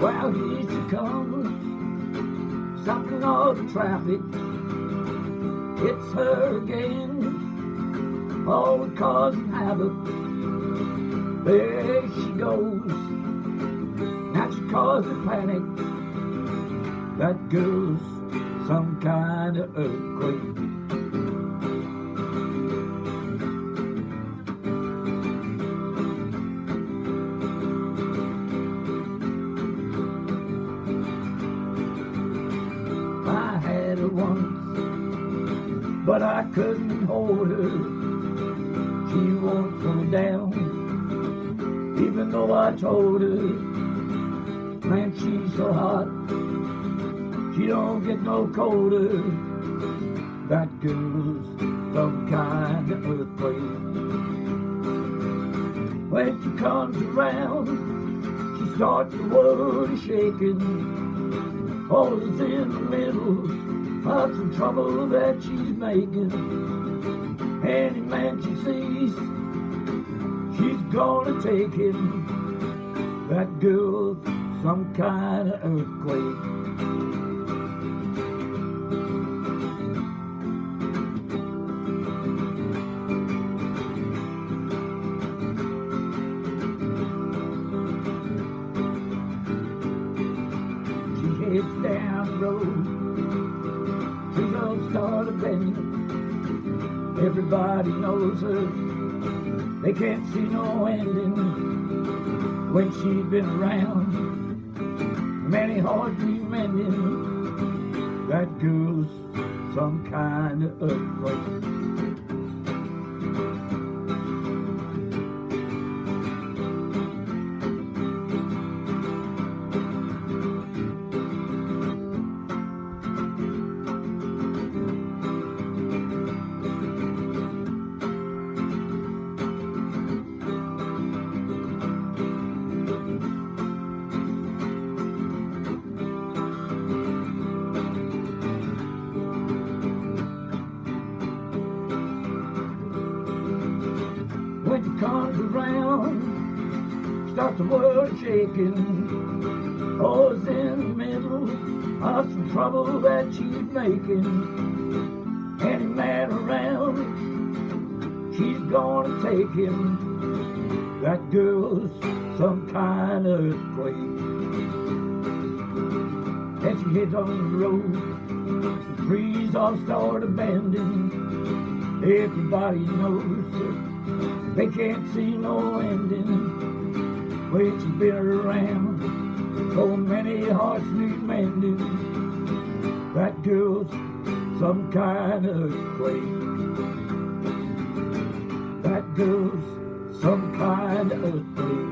Well, here she comes, stopping all the traffic. It's her again, all causing havoc. There she goes, now she causing panic. That girl's some kind of earthquake. I had her once, but I couldn't hold her. She won't slow down, even though I told her. Man, she's so hot, she don't get no colder. That girl's some kind of earthquake. When she comes around, she starts the world shaking. Always in the middle of some trouble that she's making. Any man she sees, she's gonna take him. That girl's some kind of earthquake. She heads down the road, trees start a bending. Everybody knows her, they can't see no ending. When she's been around, many hearts be mending. That girl's some kind of earthquake. When she comes around, starts the world shaking. Always in the middle of some trouble that she's making. Any man around, she's gonna take him. That girl's some kind of earthquake. And she heads on the road, the trees all start a bending. Everybody knows her, they can't see no ending. When she's been around, so many hearts need mending. That girl's some kind of earthquake. That girl's some kind of earthquake.